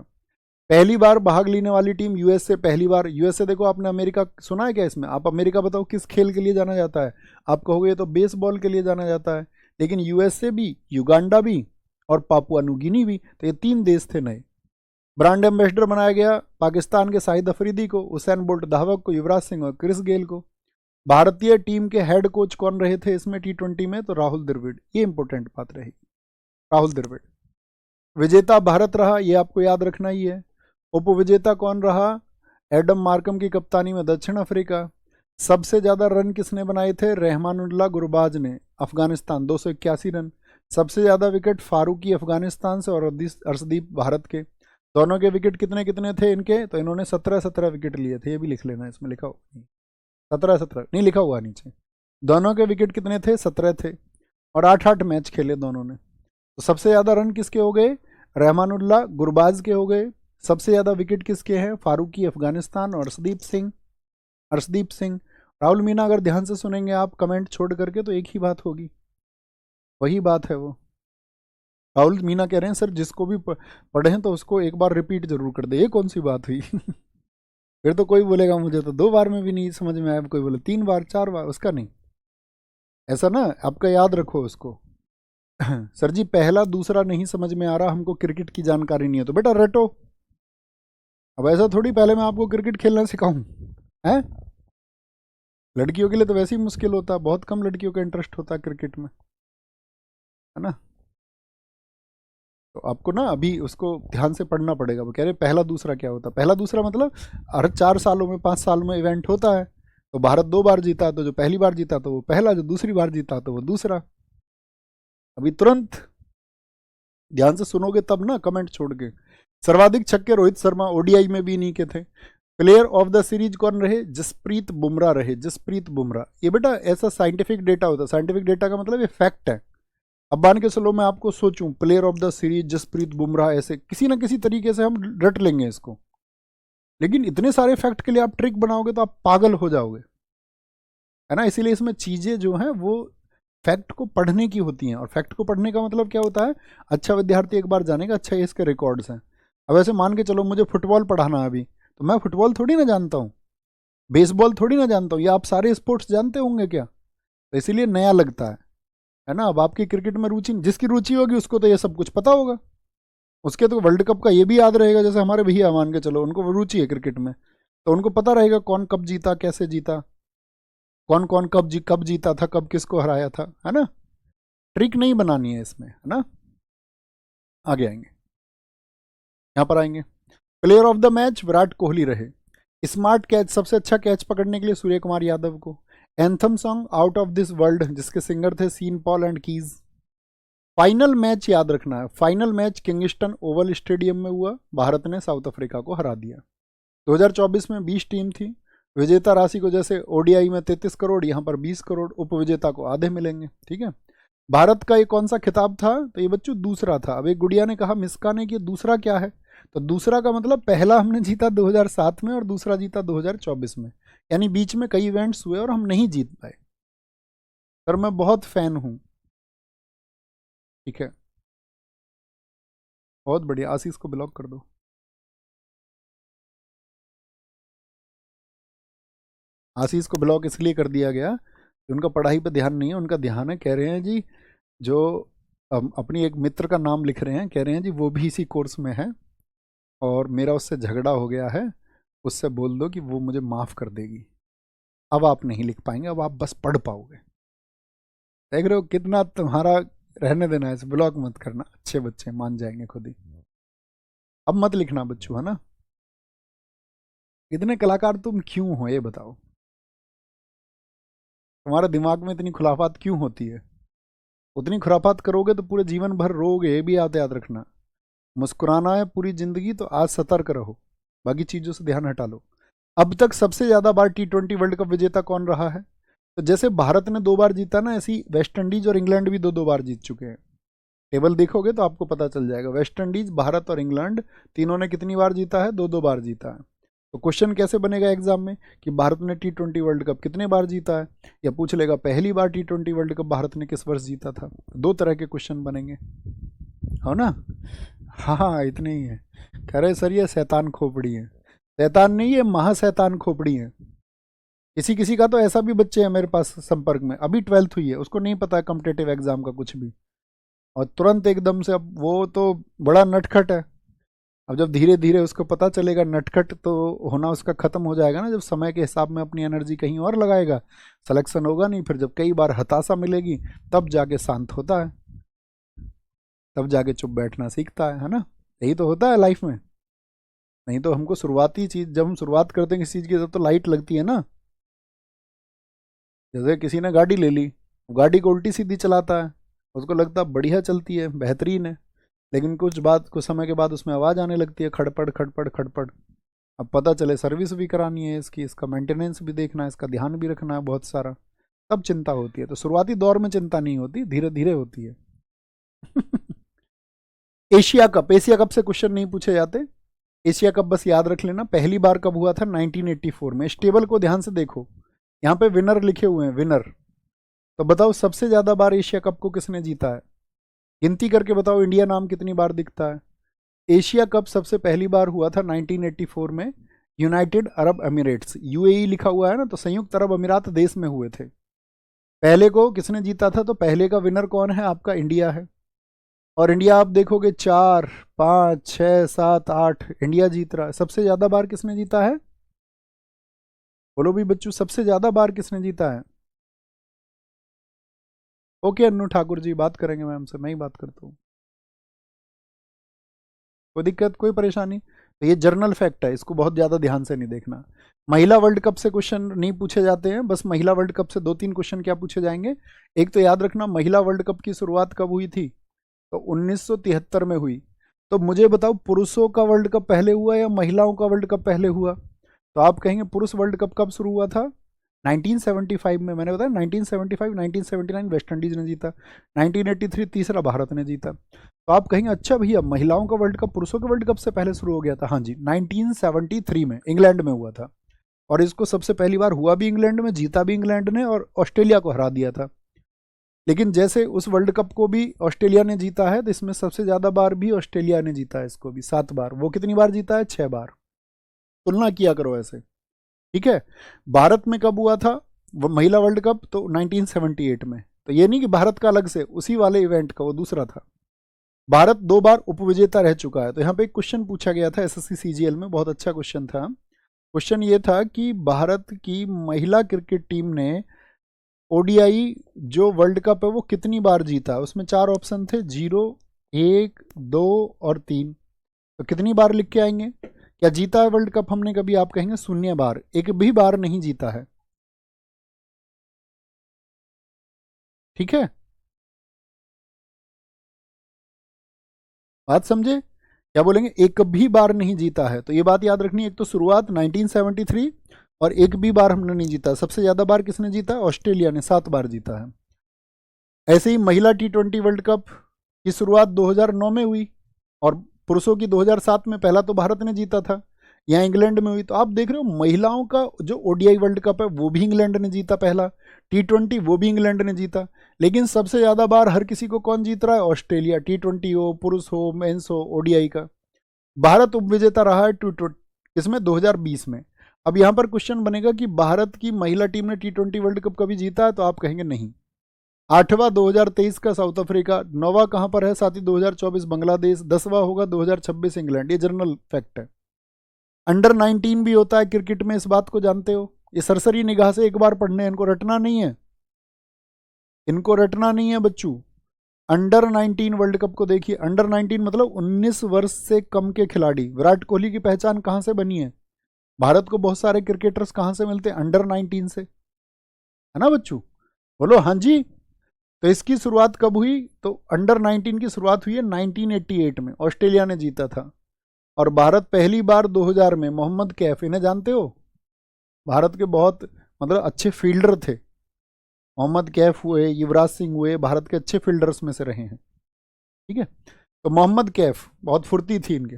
पहली बार भाग लेने वाली टीम यूएसए, पहली बार। यूएसए देखो, आपने अमेरिका सुना है क्या इसमें? आप अमेरिका बताओ किस खेल के लिए जाना जाता है? आप कहोगे ये तो बेसबॉल के लिए जाना जाता है, लेकिन यूएसए भी, युगांडा भी और पापुआ न्यू गिनी भी, तो ये 3 देश थे नए। ब्रांड एम्बेसडर बनाया गया पाकिस्तान के शाहिद अफरीदी को, हुसैन बोल्ट धावक को, युवराज सिंह और क्रिस गेल को। भारतीय टीम के हेड कोच कौन रहे थे इसमें T20 में? तो राहुल द्रविड़। ये इंपॉर्टेंट बात रही, राहुल द्रविड़। विजेता भारत रहा, ये आपको याद रखना ही है। उपविजेता कौन रहा? एडम मार्कम की कप्तानी में दक्षिण अफ्रीका। सबसे ज्यादा रन किसने बनाए थे? रहमानुल्लाह गुरबाज ने, अफगानिस्तान, 281 रन। सबसे ज्यादा विकेट फारूकी अफगानिस्तान से और अर्शदीप भारत के। दोनों के विकेट कितने कितने थे इनके? तो इन्होंने 17-17 विकेट लिए थे। ये भी लिख लेना, इसमें लिखा हुआ 17-17 नहीं लिखा हुआ नीचे। दोनों के विकेट कितने थे? 17 थे, और 8-8 मैच खेले दोनों ने। तो सबसे ज्यादा रन किसके हो गए? रहमानुल्लाह गुरबाज के हो गए। सबसे ज्यादा विकेट किसके हैं? फारूकी अफगानिस्तान और अर्शदीप सिंह। राहुल मीना अगर ध्यान से सुनेंगे आप कमेंट छोड़ करके तो एक ही बात होगी, वही बात है वो। राहुल मीना कह रहे हैं सर जिसको भी पढ़े तो उसको एक बार रिपीट जरूर कर दे। ये कौन सी बात हुई? फिर तो कोई बोलेगा मुझे तो 2 बार में भी नहीं समझ में आया, कोई बोले 3 बार 4 बार, उसका नहीं। ऐसा ना, आपका याद रखो उसको। सर जी पहला दूसरा नहीं समझ में आ रहा, हमको क्रिकेट की जानकारी नहीं है, तो बेटा रटो। अब ऐसा थोड़ी पहले मैं आपको क्रिकेट खेलना सिखाऊं, हैं? लड़कियों के लिए तो वैसे ही मुश्किल होता है, बहुत कम लड़कियों का इंटरेस्ट होता है क्रिकेट में, है ना? तो आपको ना अभी उसको ध्यान से पढ़ना पड़ेगा। वो कह रहे पहला दूसरा क्या होता है? पहला दूसरा मतलब हर 4 सालों में 5 साल में इवेंट होता है। तो भारत 2 बार जीता, तो जो पहली बार जीता तो वो पहला, जो दूसरी बार जीता तो वो दूसरा। अभी तुरंत ध्यान से सुनोगे तब ना, कमेंट छोड़ के। सर्वाधिक छक्के रोहित शर्मा, ओडीआई में भी इन्हीं के थे। प्लेयर ऑफ द सीरीज कौन रहे? जसप्रीत बुमराह रहे, जसप्रीत बुमराह। ये बेटा ऐसा साइंटिफिक डेटा होता है, साइंटिफिक डेटा का मतलब ये फैक्ट है। अब मान के चलो मैं आपको सोचूं player of the series Jasprit Bumrah, ऐसे किसी ना किसी तरीके से हम रट लेंगे इसको, लेकिन इतने सारे फैक्ट के लिए आप ट्रिक बनाओगे तो आप पागल हो जाओगे, है ना? इसीलिए इसमें चीजें जो हैं वो फैक्ट को पढ़ने की होती हैं। और फैक्ट को पढ़ने का मतलब क्या होता है? अच्छा विद्यार्थी एक बार जानेगा, अच्छा ये इसके रिकॉर्ड्स हैं। अब ऐसे मान के चलो मुझे फुटबॉल पढ़ाना है अभी, तो मैं फुटबॉल थोड़ी ना जानता हूँ, बेसबॉल थोड़ी ना जानता हूँ, या आप सारे स्पोर्ट्स जानते होंगे क्या? तो इसीलिए नया लगता है ना? अब आपकी क्रिकेट में रुचि, जिसकी रुचि होगी उसको तो ये सब कुछ पता होगा, उसके तो वर्ल्ड कप का ये भी याद रहेगा। जैसे हमारे भैया मान के चलो उनको रुचि है क्रिकेट में, तो उनको पता रहेगा कौन कब जीता, कैसे जीता, कौन कौन कब जीता था, कब किसको हराया था, है ना? ट्रिक नहीं बनानी है इसमें, है ना? आगे आएंगे, यहाँ पर आएंगे। Player of the match Virat Kohli रहे। स्मार्ट कैच, सबसे अच्छा कैच पकड़ने के लिए सूर्य कुमार यादव को। Anthem song out of this world, जिसके सिंगर थे Sean Paul and Keys. Final match याद रखना है, final match Kingston Oval stadium में हुआ, भारत ने साउथ अफ्रीका को हरा दिया। 2024 में 20 टीम थी। विजेता राशि को जैसे ओडीआई में 33 करोड़, यहाँ पर 20 करोड़, उपविजेता को आधे मिलेंगे, ठीक है? भारत का ये कौन सा खिताब था? तो ये बच्चों दूसरा था। अब एक गुड़िया ने कहा मिसका ने कि दूसरा क्या है, तो दूसरा का मतलब पहला हमने जीता 2007 में और दूसरा जीता 2024 में, यानी बीच में कई इवेंट्स हुए और हम नहीं जीत पाए। पर मैं बहुत फैन हूं, ठीक है? बहुत बढ़िया, आशीष को ब्लॉक कर दो। आशीष को ब्लॉक इसलिए कर दिया गया कि उनका पढ़ाई पे ध्यान नहीं है, उनका ध्यान है, कह रहे हैं जी जो अपनी एक मित्र का नाम लिख रहे हैं, कह रहे हैं जी वो भी इसी कोर्स में है, और मेरा उससे झगड़ा हो गया है, उससे बोल दो कि वो मुझे माफ़ कर देगी। अब आप नहीं लिख पाएंगे, अब आप बस पढ़ पाओगे। देख रहे हो कितना तुम्हारा, रहने देना है, ब्लॉक मत करना, अच्छे बच्चे मान जाएंगे खुद ही। अब मत लिखना बच्चों, है ना। इतने कलाकार तुम क्यों हो ये बताओ, तुम्हारे दिमाग में इतनी खुराफात क्यों होती है। उतनी खुराफात करोगे तो पूरे जीवन भर रोगे, ये भी याद रखना। मुस्कुराना है पूरी जिंदगी तो आज सतर्क रहो, बाकी चीजों से ध्यान हटा लो। अब तक सबसे ज्यादा बार T20 वर्ल्ड कप विजेता कौन रहा है? तो जैसे भारत ने 2 बार जीता ना, ऐसी वेस्ट इंडीज और इंग्लैंड भी 2-2 बार जीत चुके हैं। टेबल देखोगे तो आपको पता चल जाएगा, वेस्ट इंडीज, भारत और इंग्लैंड तीनों ने कितनी बार जीता है? 2-2 बार जीता है। तो क्वेश्चन कैसे बनेगा एग्जाम में कि भारत ने T20 वर्ल्ड कप कितने बार जीता है, या पूछ लेगा पहली बार T20 वर्ल्ड कप भारत ने किस वर्ष जीता था। 2 तरह के क्वेश्चन बनेंगे, हो ना। हाँ हाँ, इतने ही है। कह रहे सर ये शैतान खोपड़ी है। शैतान नहीं, ये महाशैतान खोपड़ी है। किसी किसी का तो ऐसा भी बच्चे हैं मेरे पास संपर्क में, अभी 12th हुई है, उसको नहीं पता है कॉम्पिटेटिव एग्जाम का कुछ भी, और तुरंत एकदम से, अब वो तो बड़ा नटखट है। अब जब धीरे धीरे उसको पता चलेगा नटखट तो होना उसका खत्म हो जाएगा ना, जब समय के हिसाब में अपनी एनर्जी कहीं और लगाएगा, सिलेक्शन होगा नहीं, फिर जब कई बार हताशा मिलेगी तब जाके शांत होता है, तब जाके चुप बैठना सीखता है ना। यही तो होता है लाइफ में। नहीं तो हमको शुरुआती चीज, जब हम शुरुआत करते हैं किसी चीज की, तब तो लाइट लगती है ना। जैसे किसी ने गाड़ी ले ली, गाड़ी को उल्टी सीधी चलाता है, उसको लगता है बढ़िया चलती है, बेहतरीन है, लेकिन कुछ समय के बाद उसमें आवाज़ आने लगती है, खड़पड़ खड़पड़ खड़पड़। अब पता चले सर्विस भी करानी है इसकी, इसका मेंटेनेंस भी देखना है, इसका ध्यान भी रखना है बहुत सारा, तब चिंता होती है। तो शुरुआती दौर में चिंता नहीं होती, धीरे धीरे होती है। एशिया कप, एशिया कप से क्वेश्चन नहीं पूछे जाते। एशिया कप बस याद रख लेना, पहली बार कब हुआ था? 1984 में। इस टेबल को ध्यान से देखो, यहाँ पे विनर लिखे हुए हैं, विनर। तो बताओ सबसे ज्यादा बार एशिया कप को किसने जीता है? गिनती करके बताओ, इंडिया नाम कितनी बार दिखता है? एशिया कप सबसे पहली बार हुआ था 1984 में, यूनाइटेड अरब अमीरेट्स, यूएई लिखा हुआ है ना, तो संयुक्त अरब अमीरात देश में हुए थे। पहले को किसने जीता था? तो पहले का विनर कौन है? आपका इंडिया है। और इंडिया आप देखोगे 4, 5, 6, 7, 8 इंडिया जीत रहा है। सबसे ज्यादा बार किसने जीता है? बोलो भी बच्चों, सबसे ज्यादा बार किसने जीता है? ओके अन्नू ठाकुर जी, बात करेंगे मैम से, मैं ही बात करता हूँ, कोई दिक्कत कोई परेशानी। तो ये जर्नल फैक्ट है, इसको बहुत ज़्यादा ध्यान से नहीं देखना। महिला वर्ल्ड कप से क्वेश्चन नहीं पूछे जाते हैं, बस महिला वर्ल्ड कप से 2-3 क्वेश्चन क्या पूछे जाएंगे। एक तो याद रखना, महिला वर्ल्ड कप की शुरुआत कब हुई थी? तो 1973 में हुई। तो मुझे बताओ, पुरुषों का वर्ल्ड कप पहले हुआ या महिलाओं का वर्ल्ड कप पहले हुआ? तो आप कहेंगे पुरुष वर्ल्ड कप कब शुरू हुआ था? 1975 में। मैंने बताया 1975, 1979 वेस्ट इंडीज ने जीता, 1983 तीसरा भारत ने जीता। तो आप कहेंगे अच्छा भैया, महिलाओं का वर्ल्ड कप पुरुषों के वर्ल्ड कप से पहले शुरू हो गया था? हाँ जी, 1973 में इंग्लैंड में हुआ था, और इसको सबसे पहली बार हुआ भी इंग्लैंड में, जीता भी इंग्लैंड ने, और ऑस्ट्रेलिया को हरा दिया था। लेकिन जैसे उस वर्ल्ड कप को भी ऑस्ट्रेलिया ने जीता है, तो इसमें सबसे ज्यादा बार भी ऑस्ट्रेलिया ने जीता है, इसको भी 7 बार। वो कितनी बार जीता है? 6 बार। तुलना किया करो ऐसे, ठीक है। भारत में कब हुआ था वो महिला वर्ल्ड कप? तो 1978 में। तो ये नहीं कि भारत का अलग से, उसी वाले इवेंट का, वो दूसरा था। भारत 2 बार उपविजेता रह चुका है। तो यहाँ पे एक क्वेश्चन पूछा गया था एसएससी सीजीएल में, बहुत अच्छा क्वेश्चन था। क्वेश्चन ये था कि भारत की महिला क्रिकेट टीम ने ओडीआई जो वर्ल्ड कप है वो कितनी बार जीता? उसमें 4 ऑप्शन थे, 0, 1, 2 और 3। तो कितनी बार लिख के आएंगे? क्या जीता है वर्ल्ड कप हमने कभी? आप कहेंगे 0 बार, एक भी बार नहीं जीता है, ठीक है। बात समझे? क्या बोलेंगे? एक भी बार नहीं जीता है। तो ये बात याद रखनी है, एक तो शुरुआत 1973, और एक भी बार हमने नहीं जीता। सबसे ज्यादा बार किसने जीता? ऑस्ट्रेलिया ने, 7 बार जीता है। ऐसे ही महिला T20 वर्ल्ड कप की शुरुआत 2009 में हुई, और पुरुषों की 2007 में। पहला तो भारत ने जीता था, यहाँ इंग्लैंड में हुई। तो आप देख रहे हो, महिलाओं का जो ओडीआई वर्ल्ड कप है वो भी इंग्लैंड ने जीता पहला, T20 वो भी इंग्लैंड ने जीता। लेकिन सबसे ज्यादा बार हर किसी को कौन जीत रहा है? ऑस्ट्रेलिया। T20 हो, पुरुष हो, मेंस हो, ओडीआई का। भारत उपविजेता रहा है इसमें 2020 में। अब यहाँ पर क्वेश्चन बनेगा कि भारत की महिला टीम ने T20 वर्ल्ड कप कभी जीता है? तो आप कहेंगे नहीं। 8वां 2023 का साउथ अफ्रीका, 9वां कहाँ पर है साथी 2024 बांग्लादेश, 10वां होगा 2026 इंग्लैंड। ये जनरल फैक्ट है। अंडर 19 भी होता है क्रिकेट में, इस बात को जानते हो? ये सरसरी निगाह से एक बार पढ़ने हैं, इनको रटना नहीं है, इनको रटना नहीं है बच्चों। अंडर 19 वर्ल्ड कप को देखिए, अंडर 19 मतलब 19 वर्ष से कम के खिलाड़ी। विराट कोहली की पहचान कहाँ से बनी है? भारत को बहुत सारे क्रिकेटर्स कहाँ से मिलते हैं? अंडर 19 से, है ना बच्चों? बोलो हाँ जी। तो इसकी शुरुआत कब हुई? तो अंडर 19 की शुरुआत हुई है 1988 में, ऑस्ट्रेलिया ने जीता था। और भारत पहली बार 2000 में, मोहम्मद कैफ, इन्हें जानते हो? भारत के बहुत मतलब अच्छे फील्डर थे। मोहम्मद कैफ हुए, युवराज सिंह हुए, भारत के अच्छे फील्डर्स में से रहे हैं। ठीक है, तो मोहम्मद कैफ बहुत फुर्ती थी इनके।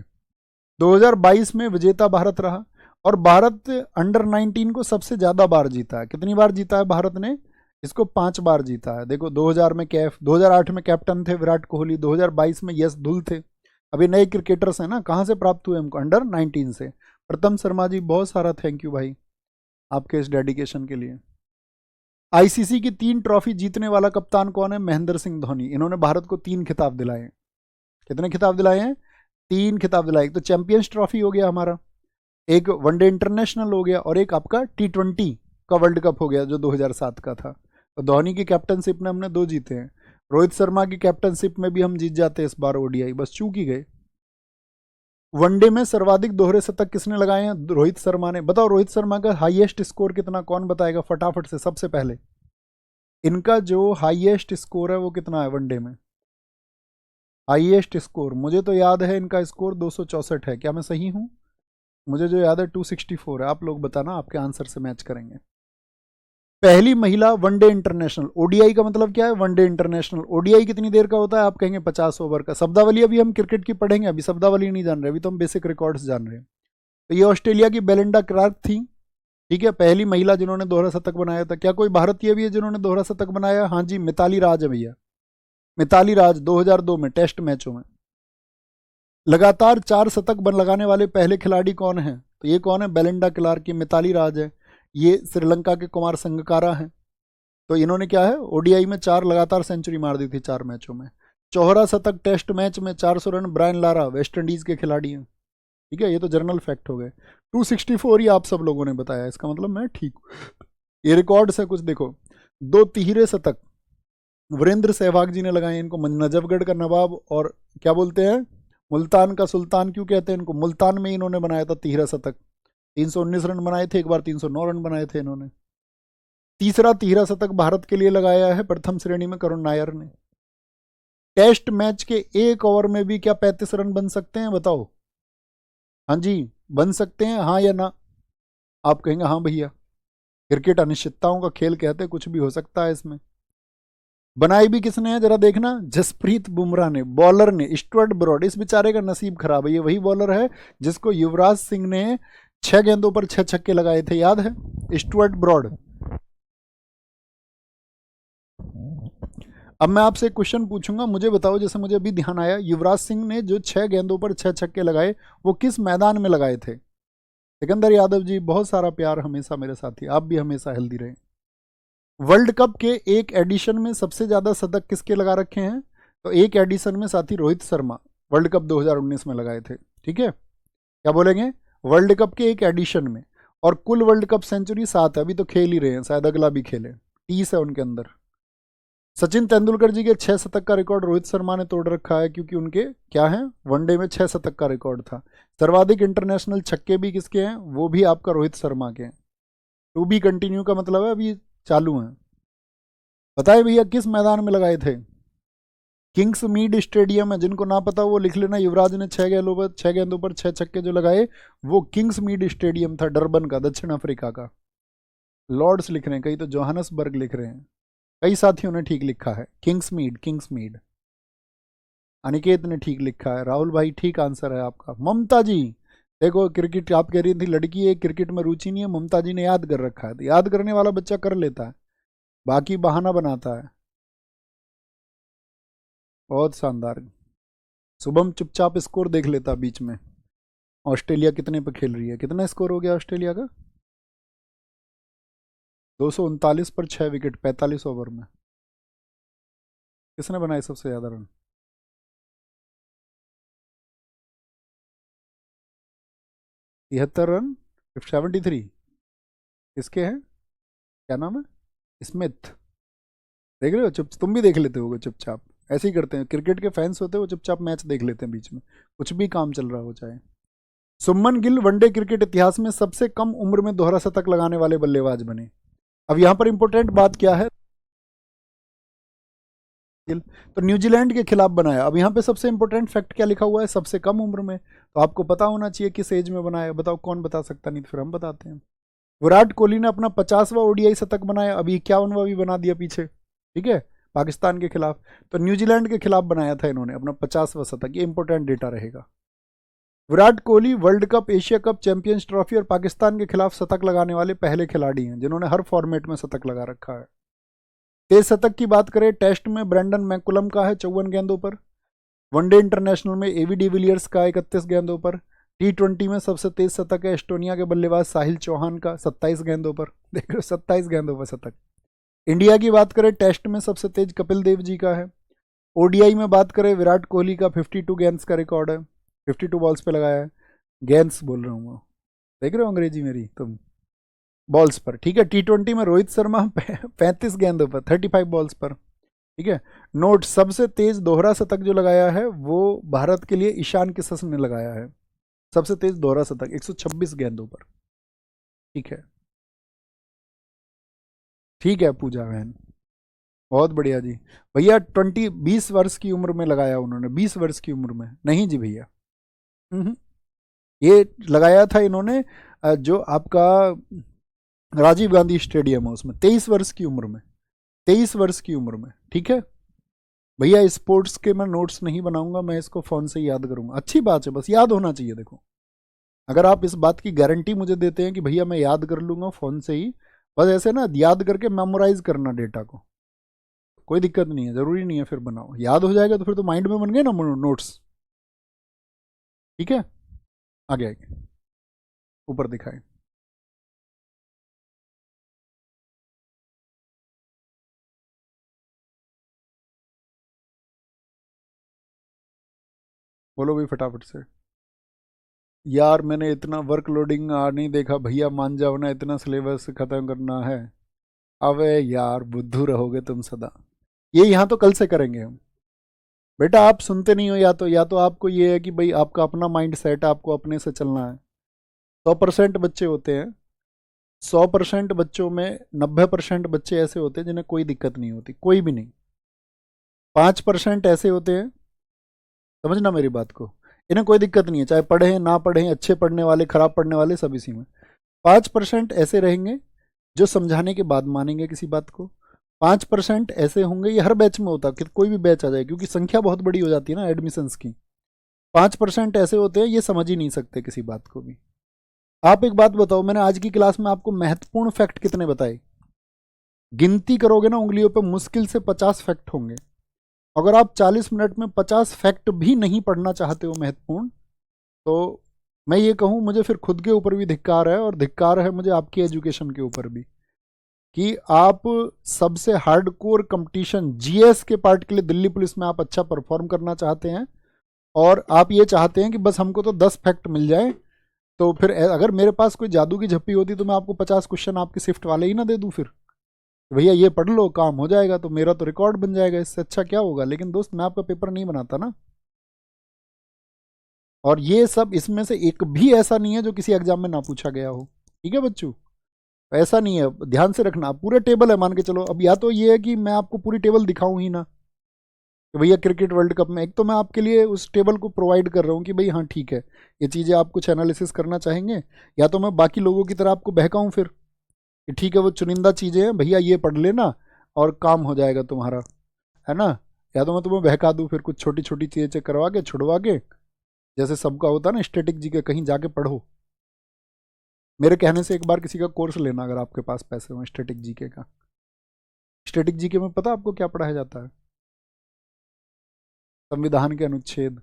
2022 में विजेता भारत रहा। और भारत अंडर 19 को सबसे ज्यादा बार जीता है। कितनी बार जीता है भारत ने इसको? 5 बार जीता है। देखो 2000 में कैफ, 2008 में कैप्टन थे विराट कोहली, 2022 में यश धुल थे। अभी नए क्रिकेटर्स हैं ना, कहाँ से प्राप्त हुए हमको? अंडर 19 से। प्रथम शर्मा जी बहुत सारा थैंक यू भाई आपके इस डेडिकेशन के लिए। आईसीसी की 3 ट्रॉफी जीतने वाला कप्तान कौन है? महेंद्र सिंह धोनी। इन्होंने भारत को 3 खिताब दिलाए हैं। कितने खिताब दिलाए हैं? 3 खिताब दिलाए। तो चैंपियंस ट्रॉफी हो गया हमारा, एक वनडे इंटरनेशनल हो गया, और एक आपका T20 का वर्ल्ड कप हो गया जो 2007 का था। तो धोनी की कैप्टनशिप में हमने 2 जीते हैं। रोहित शर्मा की कैप्टनशिप में भी हम जीत जाते इस बार ओडीआई, बस चूक ही गए। वनडे में सर्वाधिक दोहरे शतक किसने लगाए हैं? रोहित शर्मा ने। बताओ रोहित शर्मा का हाईएस्ट स्कोर कितना, कौन बताएगा फटाफट से? सबसे पहले इनका जो हाईएस्ट स्कोर है वो कितना है वनडे में? हाईएस्ट स्कोर मुझे तो याद है इनका स्कोर 264 है। क्या मैं सही हूं? मुझे जो याद है 264 है। आप लोग बताना, आपके आंसर से मैच करेंगे। पहली महिला वनडे इंटरनेशनल। ओडीआई का मतलब क्या है? One day international. ओडीआई कितनी देर का होता है? आप कहेंगे 50 ओवर का। शब्दावली अभी हम क्रिकेट की पढ़ेंगे, अभी शब्दावली नहीं जान रहे, अभी तो हम बेसिक रिकॉर्ड्स जान रहे हैं। तो ये ऑस्ट्रेलिया की बेलिंडा क्लार्क थी। ठीक है, पहली महिला जिन्होंने दोहरा शतक बनाया था। क्या कोई भारतीय भी है जिन्होंने दोहरा शतक बनाया? हाँ जी, मिताली राज है भैया। मिताली राज 2002 में टेस्ट मैचों में। लगातार 4 शतक बन लगाने वाले पहले खिलाड़ी कौन है? तो ये कौन है? बेलिंडा क्लार्क की मिताली राज है। ये श्रीलंका के कुमार संगकारा हैं। तो इन्होंने क्या है, ओडीआई में 4 लगातार सेंचुरी मार दी थी 4 मैचों में। चौहरा शतक टेस्ट मैच में 400 run Brian Lara, West Indies के खिलाड़ी हैं। ठीक है, ये तो जनरल फैक्ट हो गए। 264 ही आप सब लोगों ने बताया, इसका मतलब मैं ठीक हूँ। ये रिकॉर्ड्स है कुछ, देखो 2 तिहरे शतक वीरेंद्र सहवाग जी ने लगाए। इनको नजफगढ़ का नवाब और क्या बोलते हैं, मुल्तान का सुल्तान क्यों कहते हैं इनको? मुल्तान में इन्होंने बनाया था तिहरा शतक। 319 रन बनाए थे, एक बार 309 रन बनाए थे इन्होंने। तीसरा तिहरा शतक भारत के लिए लगाया है प्रथम श्रेणी में करुण नायर ने। टेस्ट मैच के 1 ओवर में भी क्या 35 रन बन सकते हैं? बताओ। हाँ जी, बन सकते हैं, हाँ या ना? आप कहेंगे हाँ भैया, क्रिकेट अनिश्चितताओं का खेल कहते हैं, कुछ भी हो सकता है इसमें। बनाई भी किसने है जरा देखना? जसप्रीत बुमराह ने, बॉलर ने, स्टुअर्ट ब्रॉड। इस बेचारे का नसीब खराब है, ये वही बॉलर है जिसको युवराज सिंह ने 6 गेंदों पर 6 छक्के लगाए थे, याद है? Stuart Broad. अब मैं आपसे एक क्वेश्चन पूछूंगा, मुझे बताओ, जैसे मुझे अभी ध्यान आया, युवराज सिंह ने जो 6 गेंदों पर 6 छक्के लगाए वो किस मैदान में लगाए थे? सिकंदर यादव जी बहुत सारा प्यार हमेशा मेरे साथी, आप भी हमेशा हेल्दी रहे। वर्ल्ड कप के एक एडिशन में सबसे ज्यादा शतक किसके लगा रखे हैं? तो एक एडिशन में साथी रोहित शर्मा वर्ल्ड कप 2019 में लगाए थे। ठीक है, क्या बोलेंगे? वर्ल्ड कप के एक एडिशन में। और कुल वर्ल्ड कप सेंचुरी 7 है, अभी तो खेल ही रहे हैं, शायद अगला भी खेले। 30 है उनके अंदर। सचिन तेंदुलकर जी के 6 शतक का रिकॉर्ड रोहित शर्मा ने तोड़ रखा है, क्योंकि उनके क्या है, वनडे में 6 शतक का रिकॉर्ड था। सर्वाधिक इंटरनेशनल छक्के भी किसके हैं? वो भी आपका रोहित शर्मा के हैं। टू बी कंटिन्यू का मतलब है अभी चालू है। बताए भैया किस मैदान में लगाए थे? किंग्स मीड स्टेडियम है, जिनको ना पता वो लिख लेना। युवराज ने 6 गेंदों पर 6 छक्के जो लगाए वो किंग्स मीड स्टेडियम था, डरबन का, दक्षिण अफ्रीका का। लॉर्ड्स लिख रहे हैं, कई तो जोहानसबर्ग लिख रहे हैं, कई साथियों ने ठीक लिखा है, Kingsmead, Kingsmead. Aniket ने ठीक लिखा है, राहुल भाई ठीक आंसर है आपका। ममता जी देखो, क्रिकेट आप कह रही थी लड़की है, क्रिकेट में रुचि नहीं है, ममता जी ने याद कर रखा है। तो याद करने वाला बच्चा कर लेता है, बाकी बहाना बनाता है। बहुत शानदार। शुभम चुपचाप स्कोर देख लेता बीच में। ऑस्ट्रेलिया कितने पे खेल रही है? कितना स्कोर हो गया ऑस्ट्रेलिया का? 239 पर 6 विकेट 45 ओवर में। किसने बनाए सबसे ज़्यादा रन? 73 रन, 73 किसके हैं? क्या नाम है? स्मिथ। देख रहे हो, चुप तुम भी देख लेते हो चुपचाप। ऐसे ही करते हैं, क्रिकेट के फैंस होते हैं वो चुपचाप मैच देख लेते हैं बीच में, कुछ भी काम चल रहा हो चाहे। सुमन गिल वनडे क्रिकेट इतिहास में सबसे कम उम्र में दोहरा शतक लगाने वाले बल्लेबाज बने। अब यहां पर इंपॉर्टेंट बात क्या है, तो न्यूजीलैंड के खिलाफ बनाया। अब यहाँ पे सबसे इंपॉर्टेंट फैक्ट क्या लिखा हुआ है, सबसे कम उम्र में, तो आपको पता होना चाहिए किस एज में बनाया। बताओ कौन बता सकता, नहीं तो फिर हम बताते हैं। विराट कोहली ने अपना 50वां ओडीआई शतक बनाया, अभी 51वां भी बना दिया पीछे, ठीक है, पाकिस्तान के खिलाफ। तो न्यूजीलैंड के खिलाफ बनाया था इन्होंने अपना 50वां शतक, ये इंपॉर्टेंट डेटा रहेगा। Virat Kohli world cup, Asia cup, champions trophy और पाकिस्तान के खिलाफ शतक लगाने वाले पहले खिलाड़ी हैं जिन्होंने हर फॉर्मेट में शतक लगा रखा है। तेज शतक की बात करें, टेस्ट में ब्रेंडन मैकुलम का है 54 गेंदों पर, वनडे इंटरनेशनल में एवी डिविलियर्स का 31 गेंदों पर, T20 में सबसे तेज शतक है एस्टोनिया के बल्लेबाज साहिल चौहान का 27 गेंदों पर। देख लो 27 गेंदों पर शतक। इंडिया की बात करें, टेस्ट में सबसे तेज कपिल देव जी का है। ओडीआई में बात करें, विराट कोहली का 52 गेंद्स का रिकॉर्ड है, 52 बॉल्स पे लगाया है। गेंद्स बोल रहा हूँ, देख रहे हो अंग्रेजी मेरी तुम, बॉल्स पर, ठीक है। T20 में रोहित शर्मा 35 गेंदों पर, 35 बॉल्स पर, ठीक है। नोट, सबसे तेज दोहरा शतक जो लगाया है वो भारत के लिए ईशान किशन ने लगाया है, सबसे तेज दोहरा शतक 126 गेंदों पर, ठीक है। ठीक है पूजा बहन, बहुत बढ़िया जी। भैया 20 वर्ष की उम्र में लगाया उन्होंने, 20 वर्ष की उम्र में नहीं जी भैया। हम्म, ये लगाया था इन्होंने जो आपका राजीव गांधी स्टेडियम है उसमें, 23 वर्ष की उम्र में, 23 वर्ष की उम्र में, ठीक है भैया। स्पोर्ट्स के मैं नोट्स नहीं बनाऊंगा, मैं इसको फोन से ही याद करूंगा। अच्छी बात है, बस याद होना चाहिए। देखो अगर आप इस बात की गारंटी मुझे देते हैं कि भैया मैं याद कर लूंगा फोन से ही, बस ऐसे ना याद करके मेमोराइज करना डेटा को, कोई दिक्कत नहीं है, जरूरी नहीं है फिर बनाओ, याद हो जाएगा तो फिर तो माइंड में बन गए ना नोट्स, ठीक है। आगे आगे ऊपर दिखाए, बोलो भाई फटाफट से। यार मैंने इतना वर्कलोडिंग नहीं देखा भैया, मान जाओ ना, इतना सिलेबस खत्म करना है। अबे यार बुद्धू रहोगे तुम सदा, ये यहाँ तो कल से करेंगे हम। बेटा आप सुनते नहीं हो, या तो आपको ये है कि भाई आपका अपना माइंड सेट है, आपको अपने से चलना है। 100% बच्चे होते हैं, 100% बच्चों में 90% बच्चे ऐसे होते हैं जिन्हें कोई दिक्कत नहीं होती, कोई भी नहीं। 5% ऐसे होते हैं, समझना मेरी बात को, इन्हें कोई दिक्कत नहीं है, चाहे पढ़े ना पढ़े, अच्छे पढ़ने वाले खराब पढ़ने वाले सब इसी में। 5% ऐसे रहेंगे जो समझाने के बाद मानेंगे किसी बात को। 5% ऐसे होंगे, ये हर बैच में होता है कि कोई भी बैच आ जाए, क्योंकि संख्या बहुत बड़ी हो जाती है ना एडमिशन्स की। 5% ऐसे होते हैं ये समझ ही नहीं सकते किसी बात को भी। आप एक बात बताओ, मैंने आज की क्लास में आपको महत्वपूर्ण फैक्ट कितने बताए? गिनती करोगे ना उंगलियों पे, मुश्किल से 50 फैक्ट होंगे। अगर आप 40 मिनट में 50 फैक्ट भी नहीं पढ़ना चाहते हो महत्वपूर्ण, तो मैं ये कहूँ मुझे फिर खुद के ऊपर भी धिक्कार है, और धिक्कार है मुझे आपकी एजुकेशन के ऊपर भी, कि आप सबसे हार्डकोर कंपटीशन जीएस के पार्ट के लिए दिल्ली पुलिस में आप अच्छा परफॉर्म करना चाहते हैं, और आप ये चाहते हैं कि बस हमको तो 10 फैक्ट मिल जाए। तो फिर अगर मेरे पास कोई जादू की झप्पी होती तो मैं आपको 50 क्वेश्चन आपके शिफ्ट वाले ही ना दे दूं फिर, भैया ये पढ़ लो काम हो जाएगा, तो मेरा तो रिकॉर्ड बन जाएगा, इससे अच्छा क्या होगा। लेकिन दोस्त मैं आपका पेपर नहीं बनाता ना, और ये सब इसमें से एक भी ऐसा नहीं है जो किसी एग्जाम में ना पूछा गया हो, ठीक है बच्चों। ऐसा नहीं है, ध्यान से रखना, पूरे टेबल है मान के चलो। अब या तो ये है कि मैं आपको पूरी टेबल दिखाऊं ही ना, कि भैया क्रिकेट वर्ल्ड कप में, एक तो मैं आपके लिए उस टेबल को प्रोवाइड कर रहा हूँ कि भाई हाँ ठीक है, ये चीज़ें आप कुछ एनालिसिस करना चाहेंगे, या तो मैं बाकी लोगों की तरह आपको बहकाऊँ फिर कि ठीक है वो चुनिंदा चीज़ें हैं भैया ये पढ़ लेना और काम हो जाएगा तुम्हारा, है ना। या तो मैं तुम्हें बहका दूँ फिर कुछ छोटी छोटी चीज़ें करवा के छुड़वा के, जैसे सबका होता है ना स्टैटिक जी के, कहीं जाके पढ़ो। मेरे कहने से एक बार किसी का कोर्स लेना अगर आपके पास पैसे हो स्टैटिक जीके का। स्टैटिक जीके में पता आपको क्या पढ़ाया जाता है? संविधान के अनुच्छेद,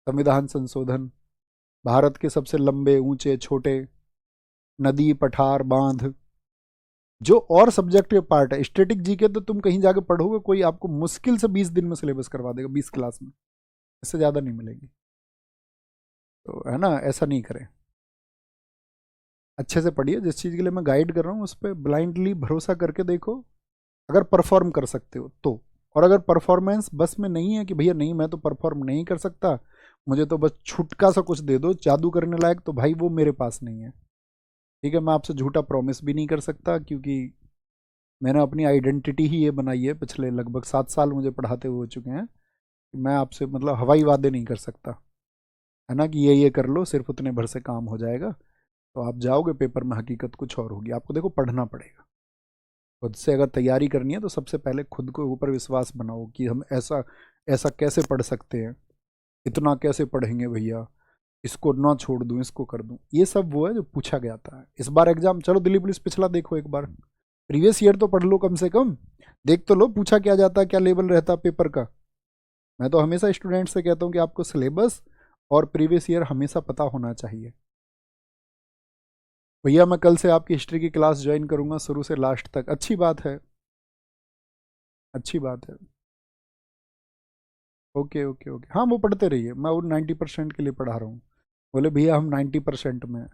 संविधान संशोधन, भारत के सबसे लंबे ऊंचे छोटे नदी पठार बांध, जो और सब्जेक्ट के पार्ट है, स्टैटिक जीके तो तुम कहीं जाके पढ़ोगे, कोई आपको मुश्किल से 20 दिन में सिलेबस करवा देगा, 20 क्लास में, इससे ज़्यादा नहीं मिलेगी। तो है ना, ऐसा नहीं करें, अच्छे से पढ़िए। जिस चीज़ के लिए मैं गाइड कर रहा हूँ उस पर ब्लाइंडली भरोसा करके देखो, अगर परफॉर्म कर सकते हो तो। और अगर परफॉर्मेंस बस में नहीं है कि भैया नहीं मैं तो परफॉर्म नहीं कर सकता, मुझे तो बस छुटका सा कुछ दे दो जादू करने लायक, तो भाई वो मेरे पास नहीं है। ठीक है, मैं आपसे झूठा प्रॉमिस भी नहीं कर सकता, क्योंकि मैंने अपनी आइडेंटिटी ही ये बनाई है, पिछले लगभग 7 साल मुझे पढ़ाते हुए हो चुके हैं। मैं आपसे मतलब हवाई वादे नहीं कर सकता, है ना, कि ये कर लो सिर्फ उतने भर से काम हो जाएगा। तो आप जाओगे पेपर में, हकीकत कुछ और होगी। आपको देखो पढ़ना पड़ेगा, खुद से अगर तैयारी करनी है तो सबसे पहले खुद को ऊपर विश्वास बनाओ कि हम ऐसा ऐसा कैसे पढ़ सकते हैं, इतना कैसे पढ़ेंगे भैया, इसको ना छोड़ दूं, इसको कर दूं। ये सब वो है जो पूछा गया था इस बार एग्जाम। चलो दिल्ली पुलिस पिछला देखो एक बार, प्रीवियस ईयर तो पढ़ लो कम से कम, देख तो लो पूछा क्या जाता है, क्या लेवल रहता है पेपर का। मैं तो हमेशा स्टूडेंट से कहता हूँ कि आपको सिलेबस और प्रीवियस ईयर हमेशा पता होना चाहिए। भैया मैं कल से आपकी हिस्ट्री की क्लास ज्वाइन करूंगा शुरू से लास्ट तक। अच्छी बात है, अच्छी बात है। ओके ओके ओके, हाँ वो पढ़ते रहिए, मैं वो 90% के लिए पढ़ा रहा हूँ। बोले भैया हम 90% में हैं।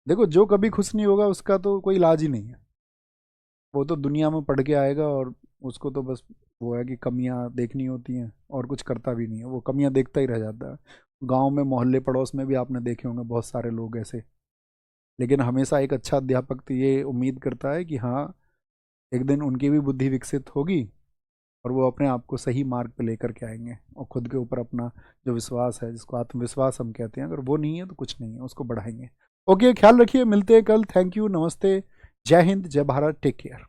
देखो जो कभी खुश नहीं होगा उसका तो कोई इलाज ही नहीं है। वो तो दुनिया में पढ़ के आएगा और उसको तो बस वो है कि कमियां देखनी होती हैं, और कुछ करता भी नहीं है, वो कमियां देखता ही रह जाता है। गांव में मोहल्ले पड़ोस में भी आपने देखे होंगे बहुत सारे लोग ऐसे। लेकिन हमेशा एक अच्छा अध्यापक तो ये उम्मीद करता है कि हाँ एक दिन उनकी भी बुद्धि विकसित होगी और वो अपने आप को सही मार्ग पे लेकर के आएंगे, और खुद के ऊपर अपना जो विश्वास है, जिसको आत्मविश्वास हम कहते हैं, अगर वो नहीं है तो कुछ नहीं है, उसको बढ़ाएंगे। ओके, ख्याल रखिए, मिलते हैं कल। थैंक यू, नमस्ते, जय हिंद, जय भारत, टेक केयर।